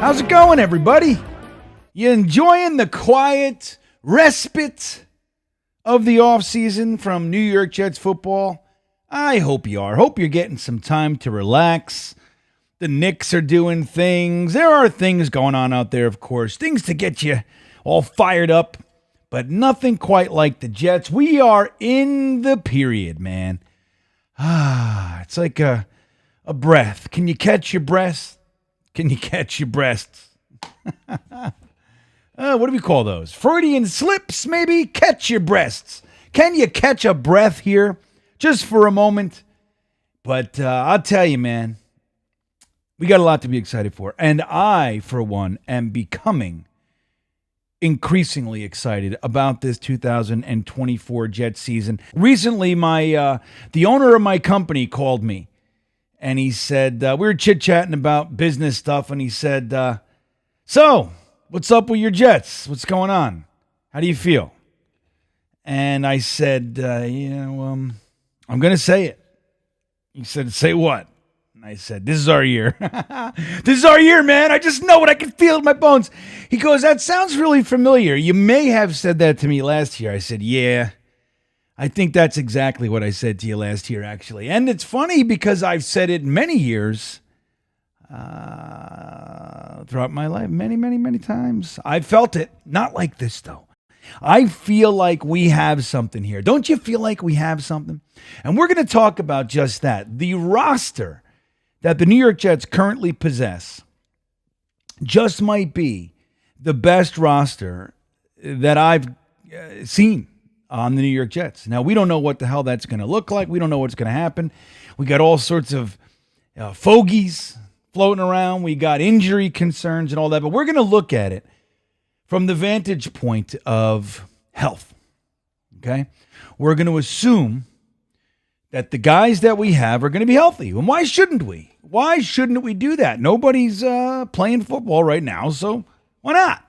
How's it going, everybody? You enjoying the quiet respite of the offseason from New York Jets football? I hope you are. Hope you're getting some time to relax. The Knicks are doing things. There are things going on out there, of course. Things to get you all fired up, but nothing quite like the Jets. We are in the period, man. It's like a breath. Can you catch your breath? Can you catch your breasts? What do we call those? Freudian slips, maybe? Catch your breasts. Can you catch a breath here just for a moment? But I'll tell you, man, we got a lot to be excited for. And I, for one, am becoming increasingly excited about this 2024 Jets season. Recently, the owner of my company called me. And he said, we were chit-chatting about business stuff, and he said, so, what's up with your Jets? What's going on? How do you feel? And I said, I'm going to say it. He said, say what? And I said, this is our year. This is our year, man. I just know it. I can feel it in my bones. He goes, that sounds really familiar. You may have said that to me last year. I said, yeah. I think that's exactly what I said to you last year, actually. And it's funny because I've said it many years throughout my life, many, many, many times. I felt it. Not like this, though. I feel like we have something here. Don't you feel like we have something? And we're going to talk about just that. The roster that the New York Jets currently possess just might be the best roster that I've seen on the New York Jets. Now, we don't know what the hell that's going to look like. We don't know what's going to happen. We got all sorts of fogies floating around. We got injury concerns and all that. But we're going to look at it from the vantage point of health. Okay? We're going to assume that the guys that we have are going to be healthy. And why shouldn't we? Why shouldn't we do that? Nobody's playing football right now, so why not?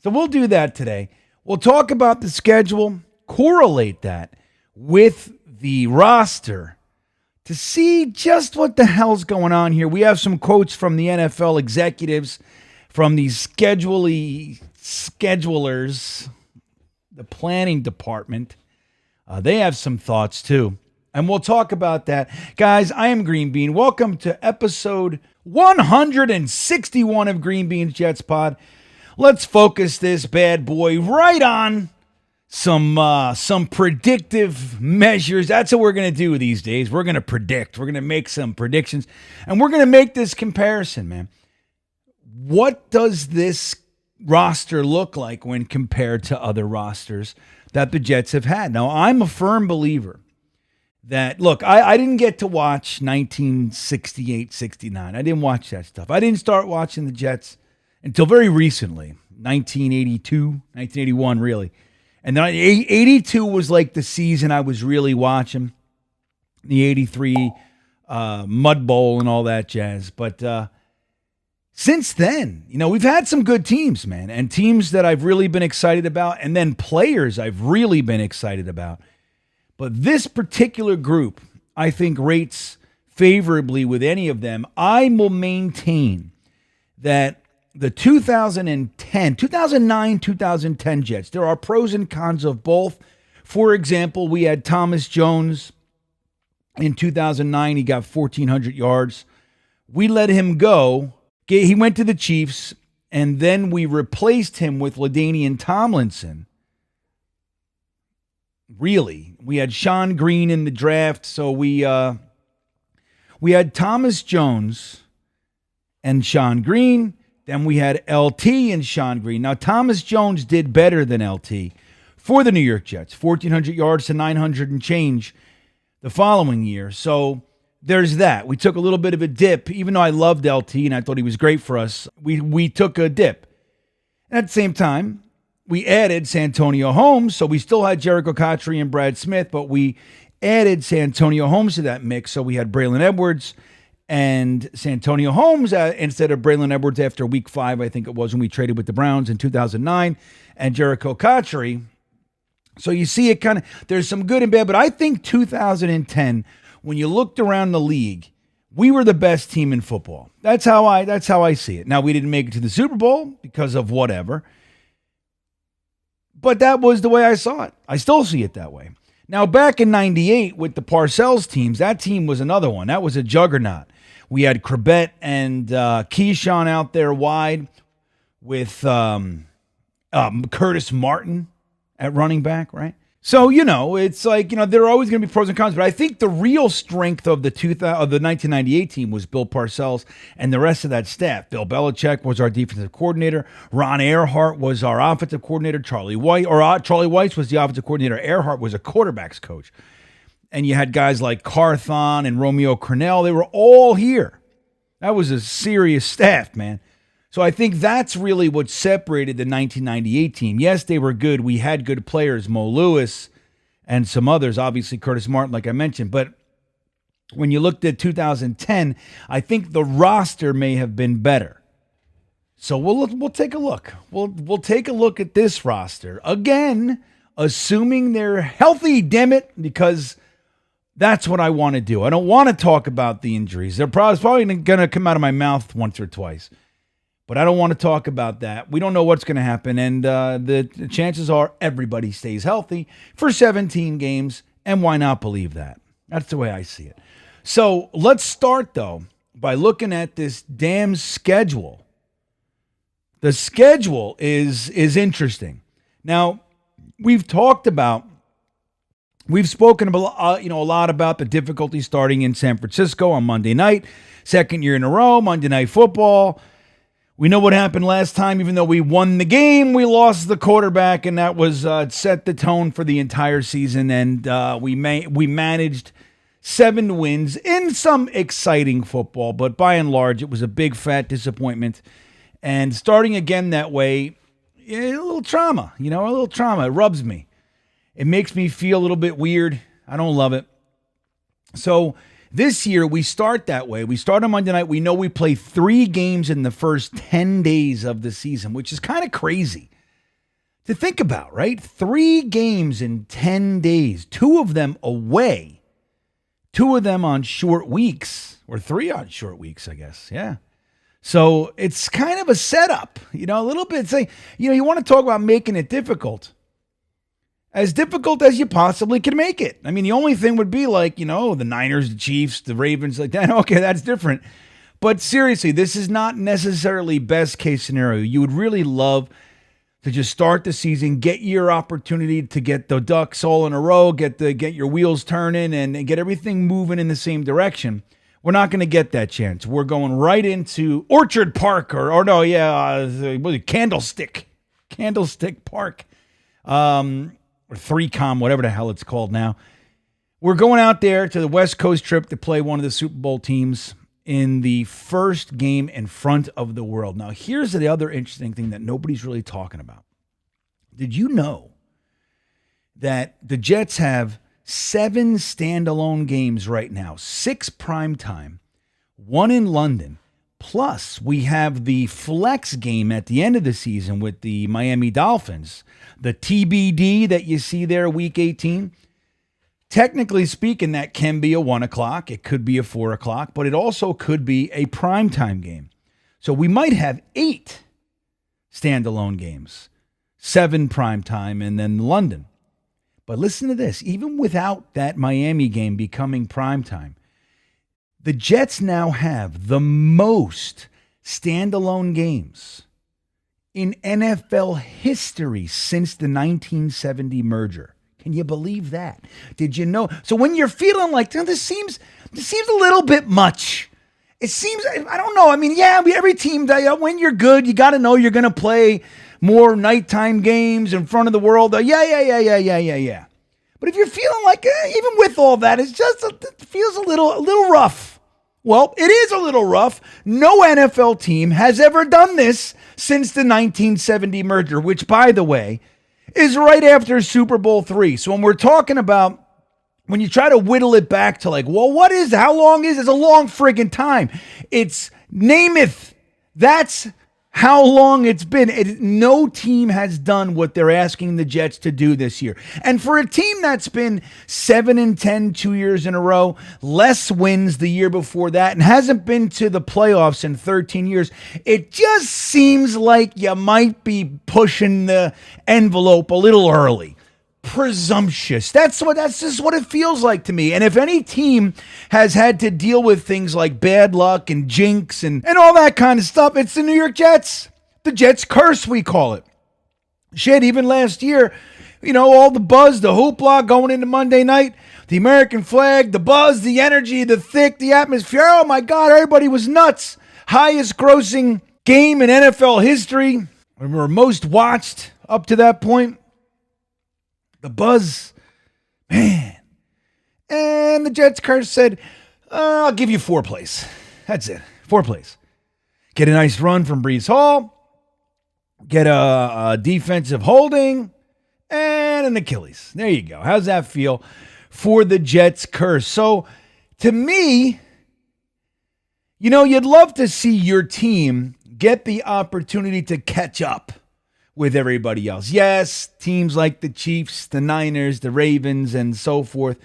So we'll do that today. We'll talk about the schedule, correlate that with the roster to see just what the hell's going on here. We have some quotes from the NFL executives, from the schedulers, the planning department. They have some thoughts too. And we'll talk about that. Guys, I am Green Bean. Welcome to episode 161 of Green Bean's Jets Pod. Let's focus this bad boy right on some predictive measures. That's what we're going to do these days. We're going to predict. We're going to make some predictions. And we're going to make this comparison, man. What does this roster look like when compared to other rosters that the Jets have had? Now, I'm a firm believer that, look, I didn't get to watch 1968, 69. I didn't watch that stuff. I didn't start watching the Jets until very recently, 1982, 1981, really. And then 82 was like the season I was really watching, the 83 Mud Bowl and all that jazz. But since then, we've had some good teams, man, and teams that I've really been excited about, and then players I've really been excited about. But this particular group, I think, rates favorably with any of them. I will maintain that the 2009, 2010 Jets, there are pros and cons of both. For example, we had Thomas Jones in 2009. He got 1,400 yards. We let him go. He went to the Chiefs, and then we replaced him with LaDainian Tomlinson. Really, we had Sean Green in the draft, so we had Thomas Jones and Sean Green. Then we had LT and Sean Green. Now, Thomas Jones did better than LT for the New York Jets, 1,400 yards to 900 and change the following year. So there's that. We took a little bit of a dip, even though I loved LT and I thought he was great for us. We took a dip. And at the same time, we added Santonio Holmes, so we still had Jericho Cotchery and Brad Smith, but we added Santonio Holmes to that mix. So we had Braylon Edwards and Santonio Holmes instead of Braylon Edwards after week 5, I think it was, when we traded with the Browns in 2009, and Jericho Cotchery. So you see it there's some good and bad, but I think 2010, when you looked around the league, we were the best team in football. That's how I see it. Now, we didn't make it to the Super Bowl because of whatever, but that was the way I saw it. I still see it that way. Now, back in 98 with the Parcells teams, that team was another one. That was a juggernaut. We had Corbett and Keyshawn out there wide with Curtis Martin at running back, right? So, it's like, there are always going to be pros and cons, but I think the real strength of the 1998 team was Bill Parcells and the rest of that staff. Bill Belichick was our defensive coordinator. Ron Earhart was our offensive coordinator. Charlie Weiss was the offensive coordinator. Earhart was a quarterback's coach. And you had guys like Carthon and Romeo Crennel. They were all here. That was a serious staff, man. So I think that's really what separated the 1998 team. Yes, they were good. We had good players, Mo Lewis and some others, obviously Curtis Martin, like I mentioned. But when you looked at 2010, I think the roster may have been better. So we'll take a look. We'll take a look at this roster. Again, assuming they're healthy, damn it, because that's what I want to do. I don't want to talk about the injuries. They're probably going to come out of my mouth once or twice. But I don't want to talk about that. We don't know what's going to happen. And the chances are everybody stays healthy for 17 games. And why not believe that? That's the way I see it. So let's start, though, by looking at this damn schedule. The schedule is interesting. Now, we've spoken about, a lot about the difficulty starting in San Francisco on Monday night. Second year in a row, Monday Night Football. We know what happened last time. Even though we won the game, we lost the quarterback, and that was set the tone for the entire season. And we managed 7 wins in some exciting football, but by and large, it was a big fat disappointment. And starting again that way, a little trauma. A little trauma. It rubs me. It makes me feel a little bit weird. I don't love it. So this year, we start that way. We start on Monday night. We know we play 3 games in the first 10 days of the season, which is kind of crazy to think about, right? 3 games in 10 days, 2 of them away, 2 of them on short weeks, or 3 on short weeks, I guess. Yeah. So it's kind of a setup, a little bit. It's like, you want to talk about making it difficult. As difficult as you possibly can make it. I mean, the only thing would be like, the Niners, the Chiefs, the Ravens, like that. Okay, that's different. But seriously, this is not necessarily best case scenario. You would really love to just start the season, get your opportunity to get the ducks all in a row, get your wheels turning, and get everything moving in the same direction. We're not going to get that chance. We're going right into Orchard Park Candlestick Park. Or 3Com, whatever the hell it's called now. We're going out there to the West Coast trip to play one of the Super Bowl teams in the first game in front of the world. Now, here's the other interesting thing that nobody's really talking about. Did you know that the Jets have 7 standalone games right now, 6 primetime, 1 in London, plus we have the flex game at the end of the season with the Miami Dolphins, the TBD that you see there, week 18. Technically speaking, that can be a 1 o'clock. It could be a 4 o'clock, but it also could be a primetime game. So we might have 8 standalone games, 7 primetime, and then London. But listen to this. Even without that Miami game becoming primetime, the Jets now have the most standalone games in NFL history since the 1970 merger. Can you believe that? Did you know? So when you're feeling like, this seems a little bit much. It seems, I don't know. I mean, yeah, every team, when you're good, you got to know you're going to play more nighttime games in front of the world. Yeah. But if you're feeling like, even with all that, it feels a little rough. Well, it is a little rough. No NFL team has ever done this since the 1970 merger, which, by the way, is right after Super Bowl III. So when we're talking about, when you try to whittle it back to like, well, how long is it? It's a long friggin' time. It's Namath. That's how long it's been. No team has done what they're asking the Jets to do this year. And for a team that's been 7-10 2 years in a row, less wins the year before that, and hasn't been to the playoffs in 13 years, it just seems like you might be pushing the envelope a little early. Presumptuous. That's just what it feels like to me. And if any team has had to deal with things like bad luck and jinx and all that kind of stuff, it's the New York Jets. The Jets curse, we call it. Shit, even last year, all the buzz, the hoopla going into Monday night, the American flag, the buzz, the energy, the atmosphere. Oh my God, everybody was nuts. Highest grossing game in NFL history. We were most watched up to that point. The buzz, man. And the Jets curse said, I'll give you 4 plays. That's it. 4 plays. Get a nice run from Breece Hall. Get a defensive holding. And an Achilles. There you go. How's that feel for the Jets curse? So, to me, you'd love to see your team get the opportunity to catch up with everybody else. Yes, teams like the Chiefs, the Niners, the Ravens, and so forth,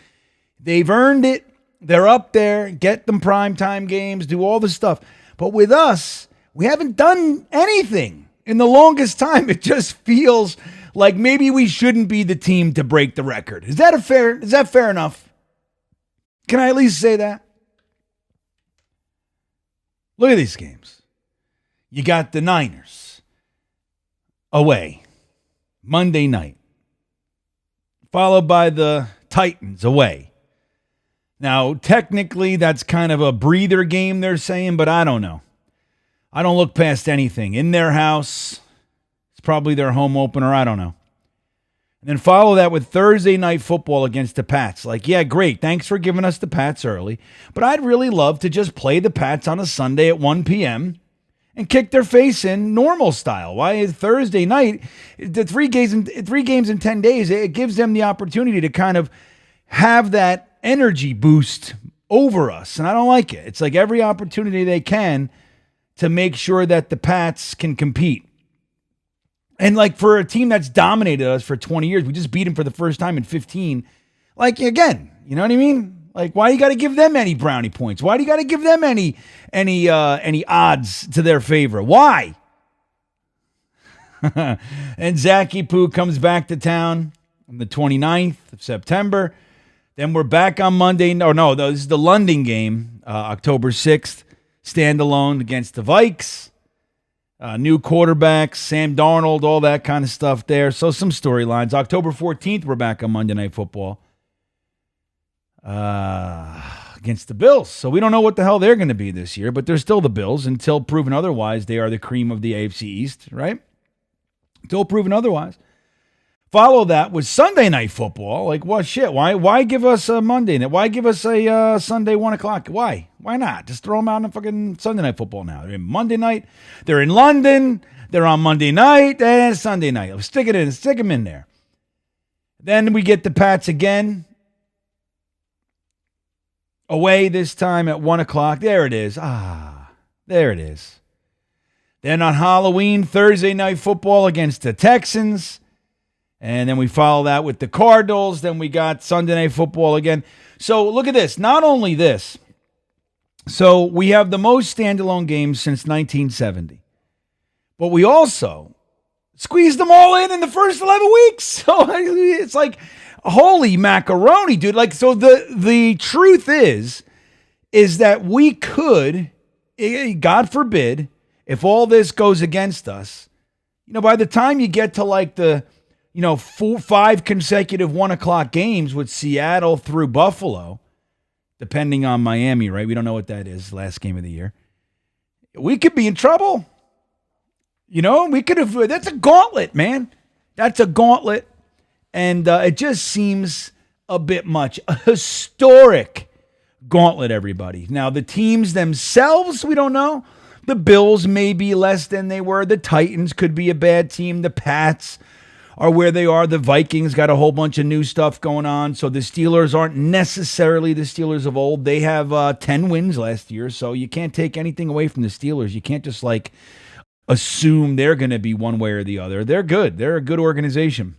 they've earned it. They're up there. Get them primetime games, do all the stuff. But with us, we haven't done anything in the longest time. It just feels like maybe we shouldn't be the team to break the record. Is that fair enough? Can I at least say that? Look at these games. You got the Niners away, Monday night, followed by the Titans away. Now, technically, that's kind of a breather game, they're saying, but I don't know. I don't look past anything. In their house, it's probably their home opener, I don't know. And then follow that with Thursday night football against the Pats. Like, yeah, great, thanks for giving us the Pats early, but I'd really love to just play the Pats on a Sunday at 1 p.m., and kick their face in normal style. Why Thursday night, the 3 games in 10 days, it gives them the opportunity to kind of have that energy boost over us. And I don't like it. It's like every opportunity they can to make sure that the Pats can compete. And like for a team that's dominated us for 20 years, we just beat them for the first time in 15. Like, again, you know what I mean? Like, why you got to give them any brownie points? Why do you got to give them any odds to their favor? Why? And Zachy Poo comes back to town on the 29th of September. Then we're back on Monday. No, this is the London game, October 6th. Standalone against the Vikes. New quarterbacks, Sam Darnold, all that kind of stuff there. So some storylines. October 14th, we're back on Monday Night Football. Against the Bills. So we don't know what the hell they're going to be this year, but they're still the Bills. Until proven otherwise, they are the cream of the AFC East, right? Until proven otherwise. Follow that with Sunday Night Football. Like, what shit? Why give us a Monday night? Why give us a Sunday 1 o'clock? Why not? Just throw them out on fucking Sunday Night Football now. They're in Monday night. They're in London. They're on Monday night and Sunday night. Stick them in there. Then we get the Pats again. Away this time at 1 o'clock. There it is. There it is. Then on Halloween, Thursday Night Football against the Texans. And then we follow that with the Cardinals. Then we got Sunday Night Football again. So look at this. Not only this. So we have the most standalone games since 1970. But we also squeezed them all in the first 11 weeks. So it's like, holy macaroni, dude. Like, so the truth is that we could, God forbid, if all this goes against us, by the time you get to like the, 5 consecutive 1 o'clock games with Seattle through Buffalo, depending on Miami, right? We don't know what that is, last game of the year. We could be in trouble. We could have, that's a gauntlet, man. That's a gauntlet. And it just seems a bit much. A historic gauntlet, everybody. Now, the teams themselves, we don't know. The Bills may be less than they were. The Titans could be a bad team. The Pats are where they are. The Vikings got a whole bunch of new stuff going on. So the Steelers aren't necessarily the Steelers of old. They have 10 wins last year, so you can't take anything away from the Steelers. You can't just assume they're going to be one way or the other. They're good. They're a good organization.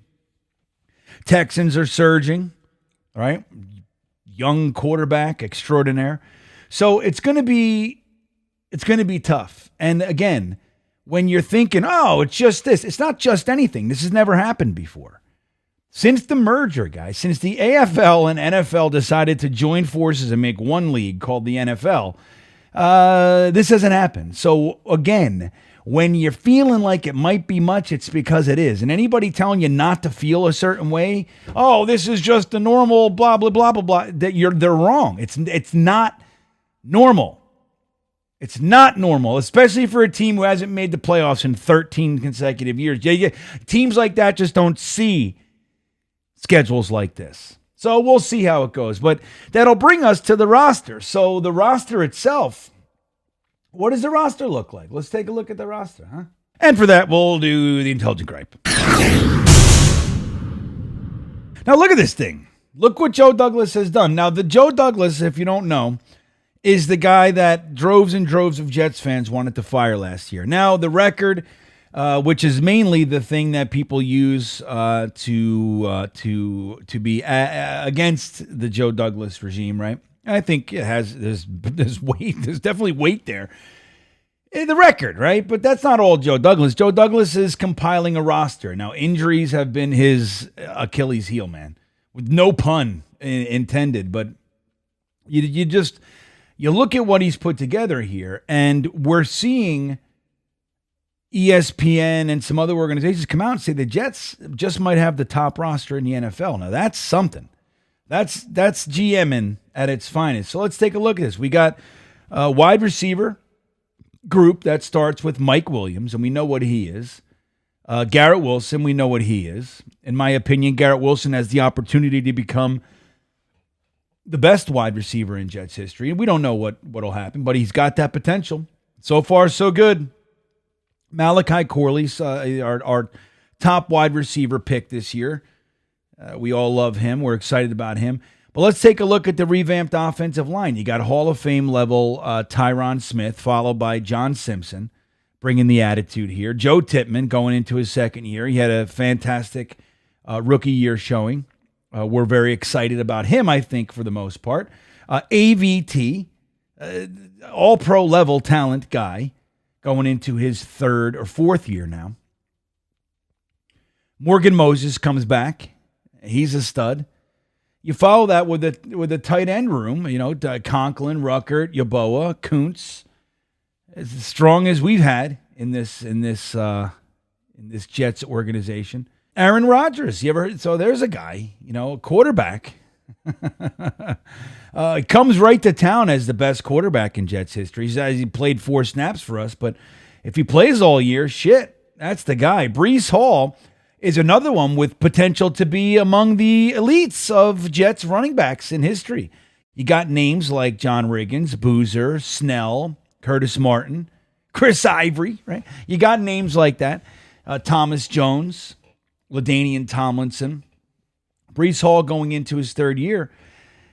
Texans are surging, right? Young quarterback extraordinaire. So it's going to be tough. And again, when you're thinking, oh, it's just this, it's not just anything. This has never happened before. Since the merger, guys, since the AFL and NFL decided to join forces and make one league called the NFL, this hasn't happened. So again, when you're feeling like it might be much, it's because it is. And anybody telling you not to feel a certain way, oh, this is just the normal blah, blah, blah, blah, blah, they're wrong. It's not normal. It's not normal, especially for a team who hasn't made the playoffs in 13 consecutive years. Teams like that just don't see schedules like this. So we'll see how it goes. But that'll bring us to the roster. So the roster itself, what does the roster look like? Let's take a look at the roster, huh? And for that, we'll do the intelligent gripe. Now look at this thing. Look what Joe Douglas has done. Now the Joe Douglas, if you don't know, is the guy that droves and droves of Jets fans wanted to fire last year. Now the record, which is mainly the thing that people use to be against the Joe Douglas regime, right? I think it has there's weight. There's definitely weight there. The record, right? But that's not all Joe Douglas. Joe Douglas is compiling a roster. Now, injuries have been his Achilles heel, man, with no pun intended. But you look at what he's put together here, and we're seeing ESPN and some other organizations come out and say the Jets just might have the top roster in the NFL. Now, that's something. That's GMing at its finest. So let's take a look at this. We got a wide receiver group that starts with Mike Williams, and we know what he is. Garrett Wilson, we know what he is. In my opinion, Garrett Wilson has the opportunity to become the best wide receiver in Jets history. We don't know what'll happen, but he's got that potential. So far, so good. Malachi Corley's our top wide receiver pick this year. We all love him. We're excited about him. But let's take a look at the revamped offensive line. You got Hall of Fame level Tyron Smith, followed by John Simpson, bringing the attitude here. Joe Tippmann going into his second year. He had a fantastic rookie year showing. We're very excited about him, I think, for the most part. AVT, all-pro level talent guy, going into his third or fourth year now. Morgan Moses comes back. He's a stud. You follow that with the tight end room, Conklin, Ruckert, Yeboah, Kuntz, as strong as we've had in this Jets organization. Aaron Rodgers, you ever heard? So there's a guy, a quarterback. Comes right to town as the best quarterback in Jets history. He played 4 snaps for us, but if he plays all year, shit, that's the guy. Breece Hall is another one with potential to be among the elites of Jets running backs in history. You got names like John Riggins, Boozer, Snell, Curtis Martin, Chris Ivory, right? You got names like that. Thomas Jones, LaDainian Tomlinson. Breece Hall going into his third year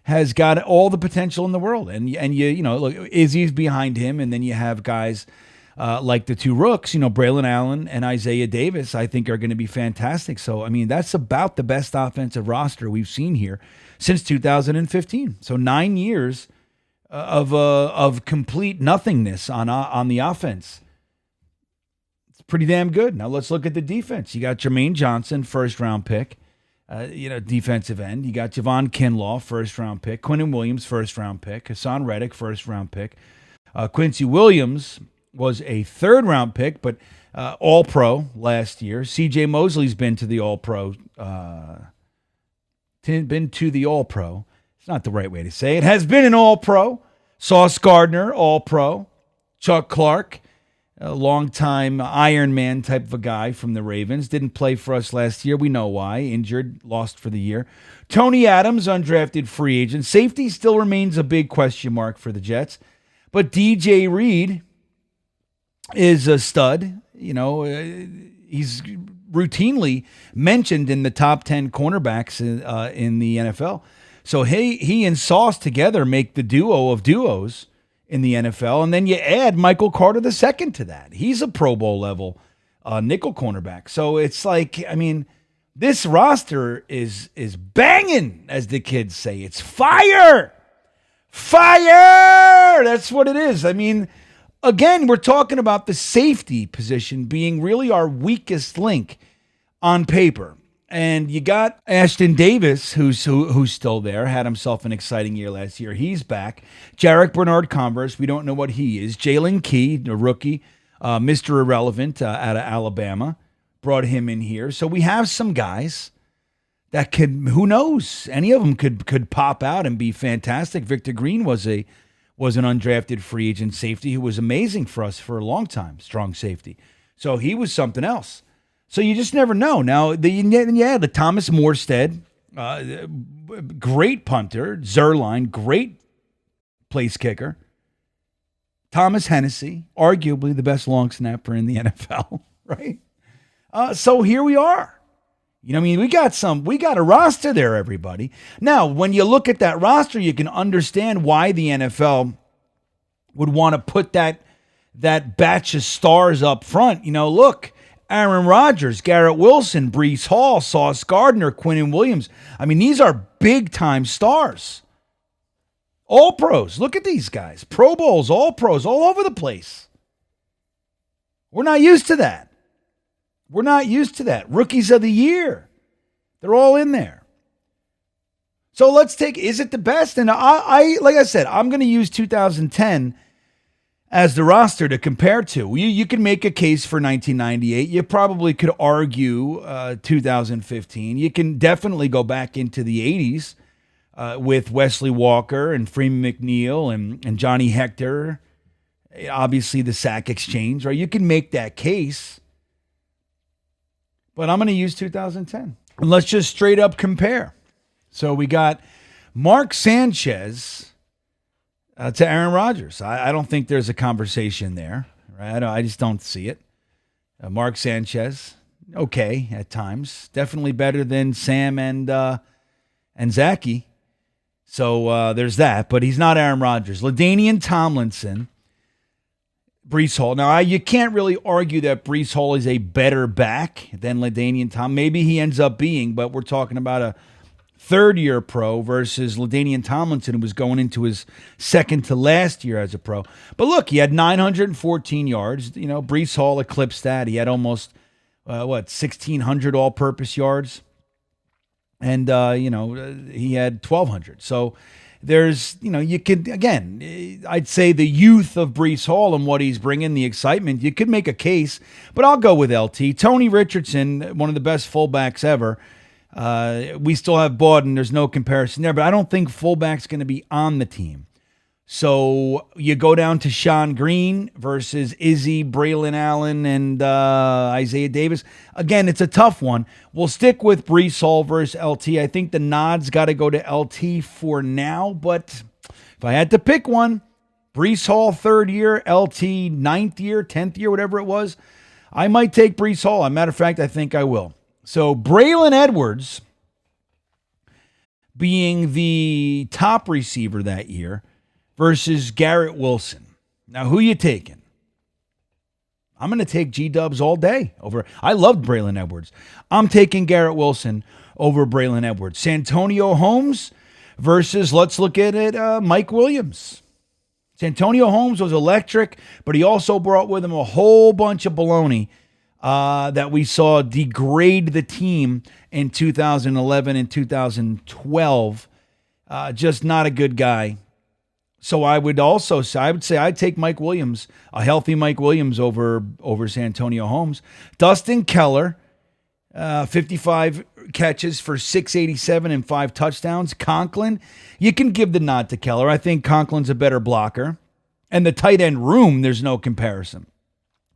has got all the potential in the world. And look, Izzy's behind him, and then you have guys like the 2 rooks, Braylon Allen and Isaiah Davis, I think are going to be fantastic. So, that's about the best offensive roster we've seen here since 2015. So 9 years of complete nothingness on the offense. It's pretty damn good. Now let's look at the defense. You got Jermaine Johnson, first-round pick, defensive end. You got Javon Kinlaw, first-round pick. Quinnen Williams, first-round pick. Hassan Reddick, first-round pick. Quincy Williams was a third-round pick, but All-Pro last year. C.J. Mosley's been to the All-Pro. It's not the right way to say it. Has been an All-Pro. Sauce Gardner, All-Pro. Chuck Clark, a longtime Iron Man type of a guy from the Ravens. Didn't play for us last year. We know why. Injured, lost for the year. Tony Adams, undrafted free agent. Safety still remains a big question mark for the Jets. But DJ Reed is a stud. He's routinely mentioned in the top 10 cornerbacks in the NFL. So he and Sauce together make the duo of duos in the NFL. And then you add Michael Carter II to that. He's a Pro Bowl level nickel cornerback. So it's like, I mean, this roster is banging, as the kids say. It's fire. Fire! That's what it is. I mean, again, we're talking about the safety position being really our weakest link on paper. And you got Ashton Davis, who's still there, had himself an exciting year last year. He's back. Jarek Bernard-Converse, we don't know what he is. Jalen Key, a rookie, Mr. Irrelevant out of Alabama, brought him in here. So we have some guys that could, who knows, any of them could pop out and be fantastic. Victor Green was an undrafted free agent safety who was amazing for us for a long time, strong safety. So he was something else. So you just never know. Now, the Thomas Morstead, great punter. Zerline, great place kicker. Thomas Hennessy, arguably the best long snapper in the NFL, right? So here we are. You know what I mean? We got a roster there, everybody. Now, when you look at that roster, you can understand why the NFL would want to put that batch of stars up front. You know, look, Aaron Rodgers, Garrett Wilson, Breece Hall, Sauce Gardner, Quinnen Williams. I mean, these are big-time stars. All pros. Look at these guys. Pro Bowls, all pros, all over the place. We're not used to that. We're not used to that. Rookies of the year. They're all in there. So let's take, is it the best? And I like I said, I'm going to use 2010 as the roster to compare to. You can make a case for 1998. You probably could argue 2015. You can definitely go back into the 80s with Wesley Walker and Freeman McNeil and Johnny Hector. Obviously, the sack exchange, right? You can make that case. But I'm going to use 2010. And let's just straight up compare. So we got Mark Sanchez to Aaron Rodgers. I don't think there's a conversation there. Right? I just don't see it. Mark Sanchez, okay at times. Definitely better than Sam and Zachy. So there's that. But he's not Aaron Rodgers. LaDainian Tomlinson. Breece Hall. Now, you can't really argue that Breece Hall is a better back than LaDainian Tom. Maybe he ends up being, but we're talking about a third-year pro versus LaDainian Tomlinson, who was going into his second to last year as a pro. But look, he had 914 yards. You know, Breece Hall eclipsed that. He had almost, 1,600 all-purpose yards. And, he had 1,200. So there's, you could, again, I'd say the youth of Breece Hall and what he's bringing, the excitement, you could make a case, but I'll go with LT. Tony Richardson, one of the best fullbacks ever. We still have Bawden. There's no comparison there, but I don't think fullback's going to be on the team. So you go down to Sean Green versus Izzy, Braylon Allen, and Isaiah Davis. Again, it's a tough one. We'll stick with Breece Hall versus LT. I think the nod's got to go to LT for now, but if I had to pick one, Breece Hall, third year, LT, ninth year, 10th year, whatever it was, I might take Breece Hall. As a matter of fact, I think I will. So Braylon Edwards being the top receiver that year versus Garrett Wilson. Now, who you taking? I'm going to take G-Dubs all day over. I loved Braylon Edwards. I'm taking Garrett Wilson over Braylon Edwards. Santonio Holmes versus, let's look at it, Mike Williams. Santonio Holmes was electric, but he also brought with him a whole bunch of baloney that we saw degrade the team in 2011 and 2012. Just not a good guy. So I would say I'd take Mike Williams, a healthy Mike Williams over Santonio Holmes. Dustin Keller, 55 catches for 687 and 5 touchdowns. Conklin, you can give the nod to Keller. I think Conklin's a better blocker. And the tight end room, there's no comparison.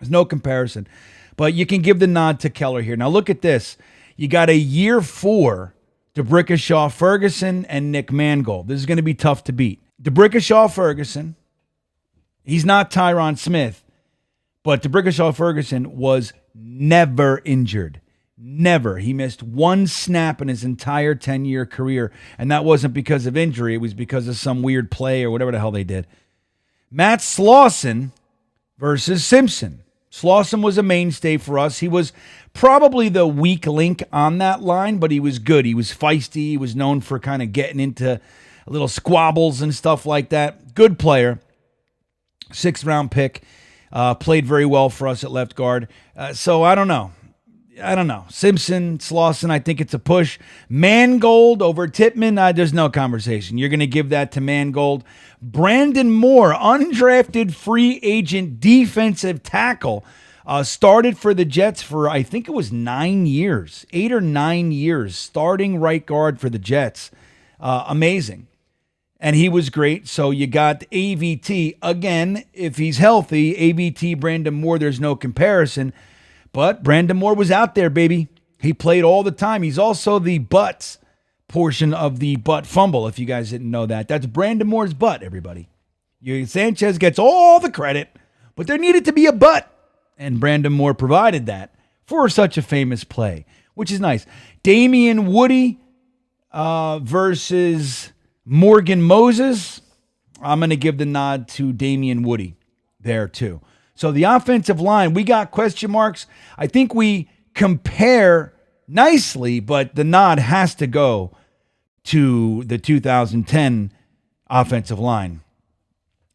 There's no comparison. But you can give the nod to Keller here. Now look at this. You got a year 4 DeBrickashaw Ferguson and Nick Mangold. This is going to be tough to beat. DeBrickashaw Ferguson, he's not Tyron Smith, but DeBrickashaw Ferguson was never injured. Never. He missed one snap in his entire 10-year career, and that wasn't because of injury. It was because of some weird play or whatever the hell they did. Matt Slauson versus Simpson. Slauson was a mainstay for us. He was probably the weak link on that line, but he was good. He was feisty. He was known for kind of getting into little squabbles and stuff like that. Good player. 6th round pick. Played very well for us at left guard. So I don't know. Simpson, Slauson, I think it's a push. Mangold over Tippmann, there's no conversation. You're going to give that to Mangold. Brandon Moore, undrafted free agent defensive tackle, started for the Jets for, I think it was 9 years, 8 or 9 years, starting right guard for the Jets. Amazing. And he was great. So you got AVT. Again, if he's healthy, AVT, Brandon Moore, there's no comparison. But Brandon Moore was out there, baby. He played all the time. He's also the butts portion of the butt fumble, if you guys didn't know that. That's Brandon Moore's butt, everybody. Sanchez gets all the credit, but there needed to be a butt. And Brandon Moore provided that for such a famous play, which is nice. Damian Woody versus Morgan Moses. I'm going to give the nod to Damian Woody there, too. So the offensive line, we got question marks. I think we compare nicely, but the nod has to go to the 2010 offensive line,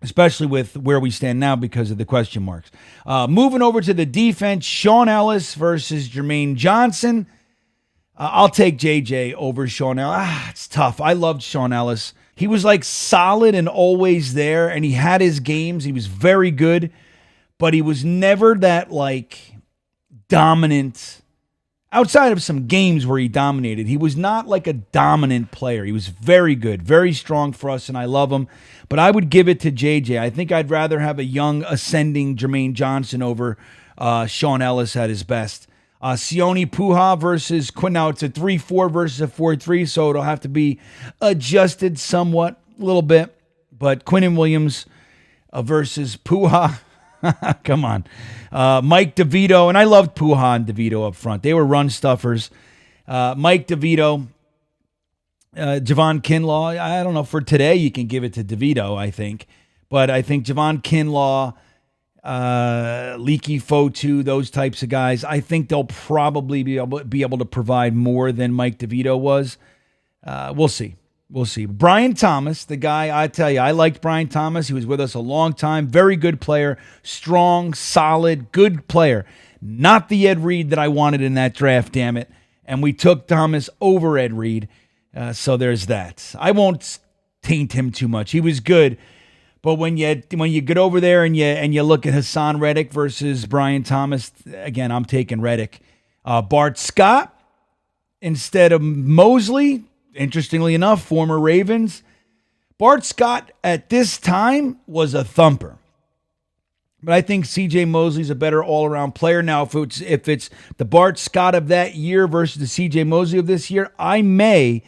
especially with where we stand now because of the question marks. Moving over to the defense, Sean Ellis versus Jermaine Johnson. I'll take JJ over Sean Ellis. It's tough. I loved Sean Ellis. He was like solid and always there, and he had his games. He was very good. But he was never that, like, dominant. Outside of some games where he dominated, he was not like a dominant player. He was very good, very strong for us, and I love him. But I would give it to JJ. I think I'd rather have a young, ascending Jermaine Johnson over Sean Ellis at his best. Sione Puha versus Quinn. Now, it's a 3-4 versus a 4-3, so it'll have to be adjusted somewhat, a little bit. But Quinnen Williams versus Puha. Come on. Mike DeVito, and I loved Puha and DeVito up front. They were run stuffers. Mike DeVito, Javon Kinlaw. I don't know, for today you can give it to DeVito, I think. But I think Javon Kinlaw, Leaky Fotu, those types of guys, I think they'll probably be able to provide more than Mike DeVito was. We'll see. We'll see. Brian Thomas, the guy, I tell you, I liked Brian Thomas. He was with us a long time. Very good player. Strong, solid, good player. Not the Ed Reed that I wanted in that draft, damn it. And we took Thomas over Ed Reed. So there's that. I won't taint him too much. He was good. But when you get over there and you look at Hassan Reddick versus Brian Thomas, again, I'm taking Reddick. Bart Scott instead of Mosley. Interestingly enough, former Ravens. Bart Scott at this time was a thumper. But I think C.J. Mosley's a better all-around player. Now, if it's the Bart Scott of that year versus the C.J. Mosley of this year, I may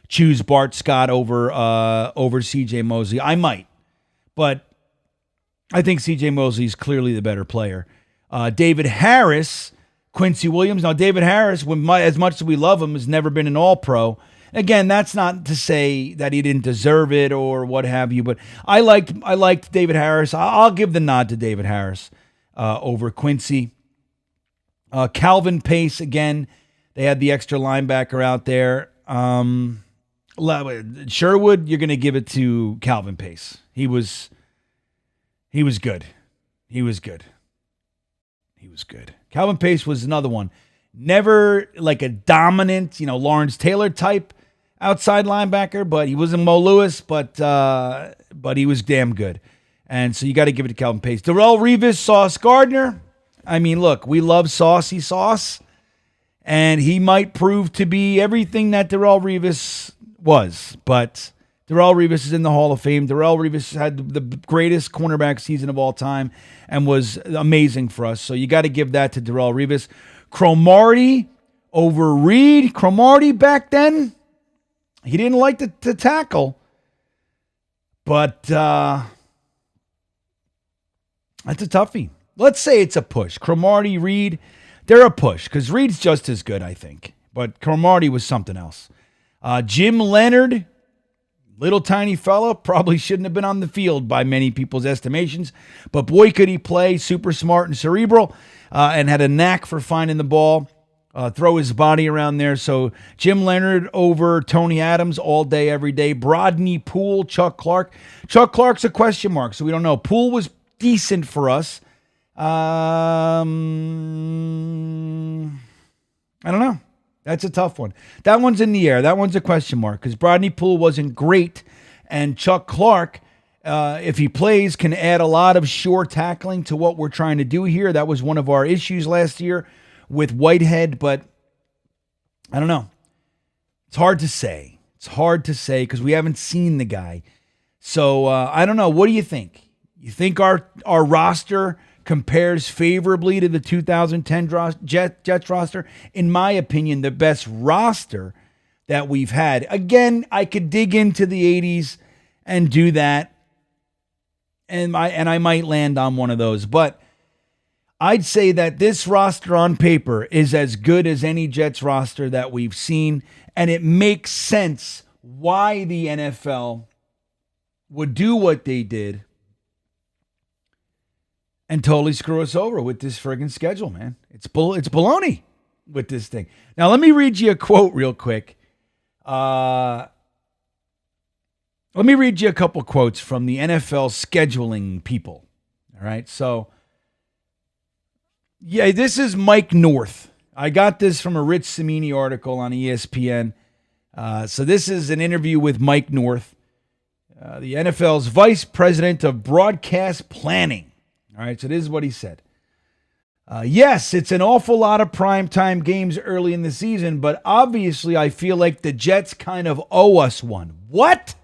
choose Bart Scott over C.J. Mosley. I might. But I think C.J. Mosley's clearly the better player. David Harris, Quincy Williams. Now, David Harris, as much as we love him, has never been an all-pro. Again, that's not to say that he didn't deserve it or what have you, but I liked David Harris. I'll give the nod to David Harris over Quincy. Calvin Pace, again, they had the extra linebacker out there. Sherwood, you're going to give it to Calvin Pace. He was good. He was good. Calvin Pace was another one. Never like a dominant, Lawrence Taylor type outside linebacker, but he wasn't Mo Lewis, but he was damn good. And so you got to give it to Calvin Pace. Darrelle Revis, Sauce Gardner. I mean, look, we love Saucy Sauce, and he might prove to be everything that Darrelle Revis was. But Darrelle Revis is in the Hall of Fame. Darrelle Revis had the greatest cornerback season of all time and was amazing for us. So you got to give that to Darrelle Revis. Cromartie over Reed. Cromartie back then, he didn't like to tackle, but that's a toughie. Let's say it's a push. Cromartie, Reed, they're a push because Reed's just as good, I think. But Cromartie was something else. Jim Leonard, Little tiny fella, probably shouldn't have been on the field by many people's estimations, but boy could he play, super smart and cerebral, and had a knack for finding the ball, throw his body around there. So Jim Leonard over Tony Adams all day, every day. Brodney Poole, Chuck Clark. Chuck Clark's a question mark, so we don't know. Poole was decent for us. I don't know. That's a tough one. That one's in the air. That one's a question mark because Brodney Poole wasn't great. And Chuck Clark, if he plays, can add a lot of sure tackling to what we're trying to do here. That was one of our issues last year with Whitehead, but I don't know. It's hard to say. It's hard to say because we haven't seen the guy. So I don't know. What do you think? You think our roster compares favorably to the 2010 Jets roster? In my opinion, the best roster that we've had. Again, I could dig into the 80s and do that, and I might land on one of those. But I'd say that this roster on paper is as good as any Jets roster that we've seen, and it makes sense why the NFL would do what they did and totally screw us over with this friggin' schedule, man. It's baloney with this thing. Now, let me read you a quote real quick. Let me read you a couple quotes from the NFL scheduling people. All right, so, yeah, this is Mike North. I got this from a Rich Cimini article on ESPN. So this is an interview with Mike North, the NFL's vice president of broadcast planning. All right, so this is what he said. Yes, it's an awful lot of primetime games early in the season, but obviously I feel like the Jets kind of owe us one. What?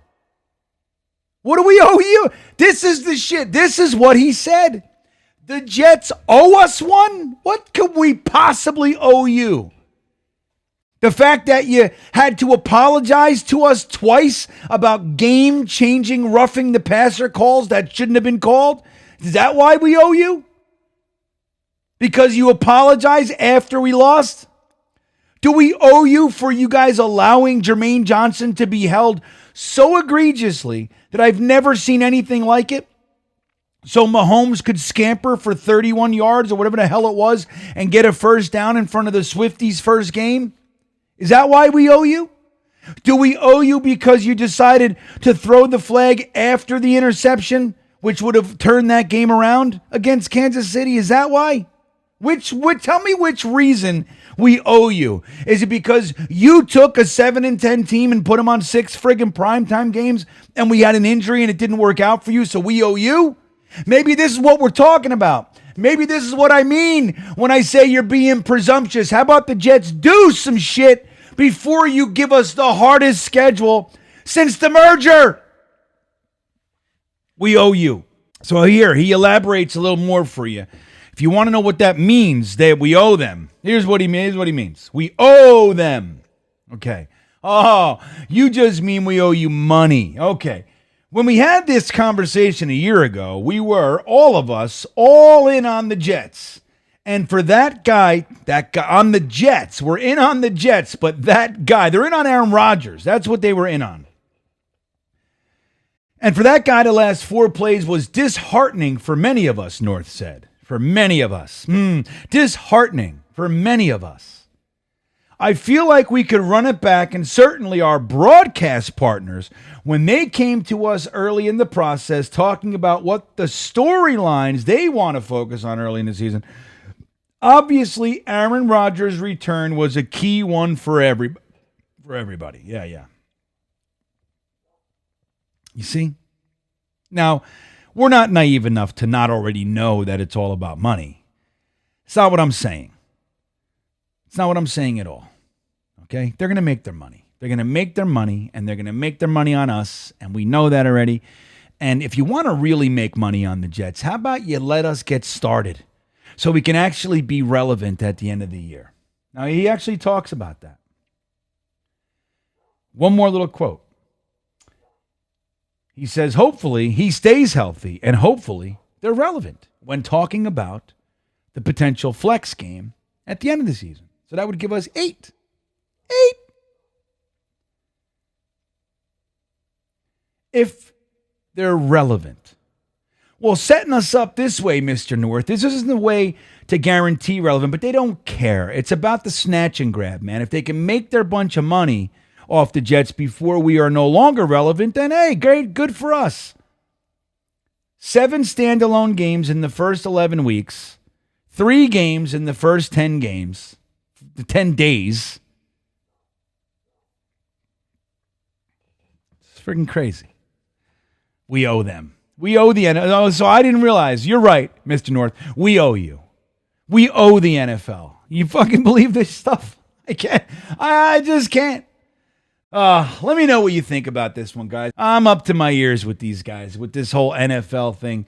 What do we owe you? This is the shit. This is what he said. The Jets owe us one? What could we possibly owe you? The fact that you had to apologize to us twice about game-changing roughing the passer calls that shouldn't have been called? Is that why we owe you? Because you apologize after we lost? Do we owe you for you guys allowing Jermaine Johnson to be held so egregiously that I've never seen anything like it? So Mahomes could scamper for 31 yards or whatever the hell it was and get a first down in front of the Swifties' first game? Is that why we owe you? Do we owe you because you decided to throw the flag after the interception, which would have turned that game around against Kansas City? Is that why? Tell me which reason we owe you. Is it because you took a 7-10 team and put them on 6 friggin' primetime games and we had an injury and it didn't work out for you, so we owe you? Maybe this is what we're talking about. Maybe this is what I mean when I say you're being presumptuous. How about the Jets do some shit before you give us the hardest schedule since the merger? We owe you. So here, he elaborates a little more for you. If you want to know what that means, that we owe them. Here's what he means. We owe them. Okay. Oh, you just mean we owe you money. Okay. When we had this conversation a year ago, we were, all of us, all in on the Jets. And for that guy on the Jets, we're in on the Jets, but that guy, they're in on Aaron Rodgers. That's what they were in on. And for that guy, the last 4 plays was disheartening for many of us, North said. For many of us. Disheartening for many of us. I feel like we could run it back, and certainly our broadcast partners, when they came to us early in the process talking about what the storylines they want to focus on early in the season, obviously Aaron Rodgers' return was a key one for everybody. Yeah. You see? Now, we're not naive enough to not already know that it's all about money. It's not what I'm saying. It's not what I'm saying at all. Okay? They're going to make their money. They're going to make their money, and they're going to make their money on us, and we know that already. And if you want to really make money on the Jets, how about you let us get started so we can actually be relevant at the end of the year? Now, he actually talks about that. One more little quote. He says, hopefully he stays healthy and hopefully they're relevant when talking about the potential flex game at the end of the season. So that would give us 8. if they're relevant. Well, setting us up this way, Mr. North, this isn't the way to guarantee relevant, but they don't care. It's about the snatch and grab, man. If they can make their bunch of money off the Jets before we are no longer relevant, then hey, great, good for us. 7 standalone games in the first 11 weeks, 3 games in the first 10 games, 10 days. It's freaking crazy. We owe them. We owe the NFL. So I didn't realize. You're right, Mr. North. We owe you. We owe the NFL. You fucking believe this stuff? I can't. I just can't. Let me know what you think about this one, guys. I'm up to my ears with these guys, with this whole NFL thing.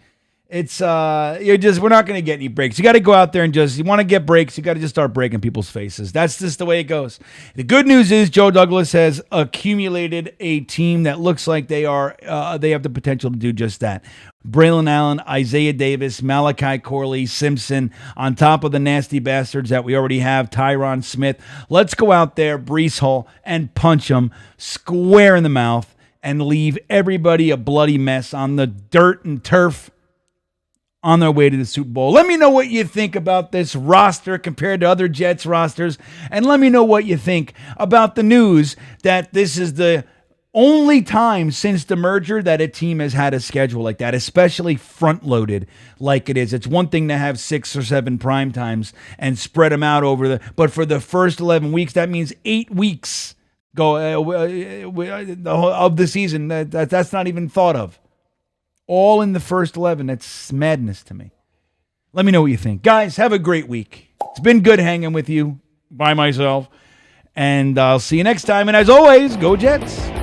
It's we're not going to get any breaks. You got to go out there and you want to get breaks, you got to just start breaking people's faces. That's just the way it goes. The good news is Joe Douglas has accumulated a team that looks like they have the potential to do just that. Braylon Allen, Isaiah Davis, Malachi Corley, Simpson, on top of the nasty bastards that we already have, Tyron Smith. Let's go out there, Breece Hall, and punch them square in the mouth and leave everybody a bloody mess on the dirt and turf on their way to the Super Bowl. Let me know what you think about this roster compared to other Jets rosters, and let me know what you think about the news that this is the only time since the merger that a team has had a schedule like that, especially front-loaded like it is. It's one thing to have 6 or 7 prime times and spread them out but for the first 11 weeks, that means 8 weeks of the season. That's not even thought of. All in the first 11. That's madness to me. Let me know what you think. Guys, have a great week. It's been good hanging with you by myself. And I'll see you next time. And as always, go Jets.